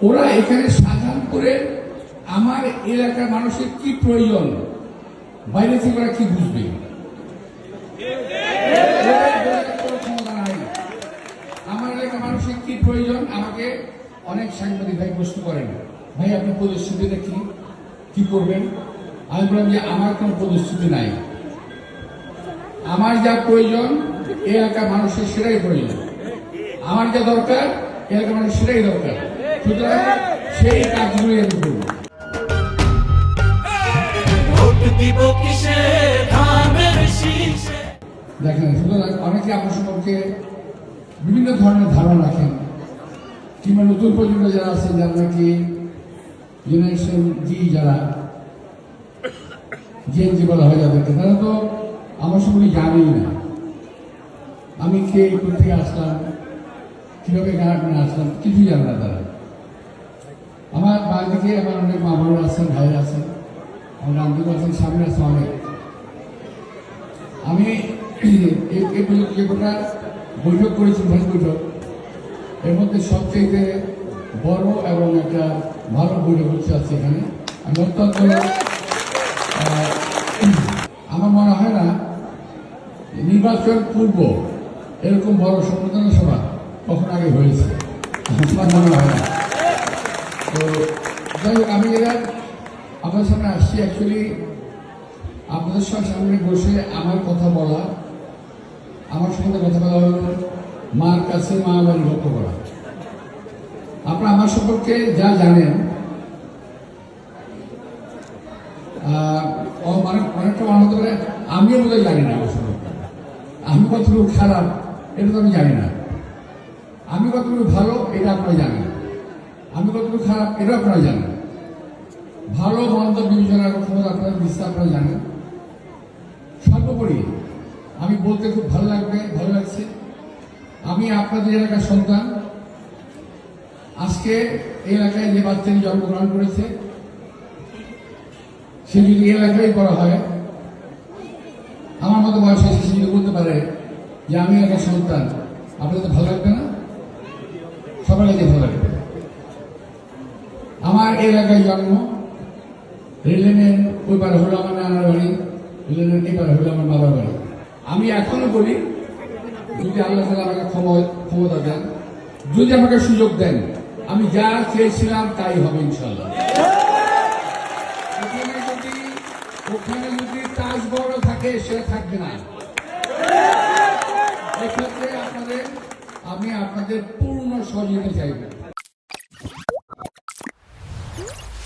ওরা এখানে শাহজাহানপুরে আমার এলাকার মানুষের কি প্রয়োজন বাইরে থেকে ওরা কি বুঝবে? আমার এলাকার মানুষের কি প্রয়োজন আমাকে অনেক সাংবাদিক ভাই প্রশ্ন করেন, ভাই আপনি প্রতিশ্রুতিটা কি করবেন? আমি বললাম যে আমার কোনো প্রতিশ্রুতি নাই, আমার যা প্রয়োজন এলাকার মানুষের সেটাই প্রয়োজন, আমার যা দরকার এলাকার মানুষের সেটাই দরকার, সুতরাং সেই কাজগুলি আমি করব। দেখেন, সুতরাং অনেকে আমার সম্পর্কে বিভিন্ন ধরনের ধারণা রাখেন, কিংবা নতুন প্রজন্ম যারা আছেন যারা নাকি জেনারেশন জি, যারা জেএনজি বলা হয় যাদেরকে, তারা তো আমার সম্পর্কে জানেই না আমি কে, কোথেকে আসলাম, কিভাবে গানে আসলাম, কিছুই জানে না তারা। আমার বাঁ দিকে আমার অনেক মা বোনেরা আছেন, ভাইরা আছেন, আমার ডান দিকে আছেন, সামনে আছে অনেক। আমি এই পর্যন্ত যে গোটা বৈঠক করেছি, ভাই বৈঠক, এর মধ্যে সবচেয়ে বড় এবং একটা ভালো বৈঠক হচ্ছে আছে এখানে। আমি অত্যন্ত আমার মনে হয় না নির্বাচন পূর্ব এরকম বড় সম্বোধনা সভা কখন আগে হয়েছে, আমার মনে হয় না। তো যাই হোক, আমি যেটা আপনাদের সামনে আসছি অ্যাকচুয়ালি আপনাদের সামনে বসে আমার কথা বলা, আমার সঙ্গে কথা বলা হলো মার কাছে মা বাড়ি গল্প করা। আপনারা আমার সম্পর্কে যা জানেন অনেকটা মনে হতে পারে আমিও বোধহয় জানি না আমার সম্পর্কে। আমি কতটুকু খারাপ এটা তো আমি জানি না, আমি কতটুকু ভালো এটা আপনারা জানেন, আমি কতটুকু খারাপ এটা আপনারা জানেন, ভালো মন্দ বিবেচনার ক্ষমতা আপনারা দিচ্ছে আপনারা জানেন। সর্বোপরি আমি বলতে খুব ভালো লাগছে আমি আপনাদের এলাকার সন্তান। আজকে এই এলাকায় যে বাচ্চাটি জন্মগ্রহণ করেছে সে যদি এলাকায় করা হয়, আমার মতো বয়স আছে, সে যদি বলতে পারে যে আমি এলাকার সন্তান, আপনাদের ভালো লাগবে না? সবার কাছে ভালো লাগবে। আমার এলাকায় জন্ম, রেলেনের ওই পারে হলো আমার নানার বাড়ি, রেলেনের এই পারে হলো আমার বাবার বাড়ি। আমি এখনো বলি যদি আল্লাহ তাআলা আমাকে ক্ষমতা দেন, যদি আমাকে সুযোগ দেন, আমি যা চেয়েছিলাম তাই হবে ইনশাআল্লাহ। ওখানে যদি কাজ বড় থাকে সেটা থাকবে না। এক্ষেত্রে আমি আপনাদের পূর্ণ সহযোগিতা চাইব।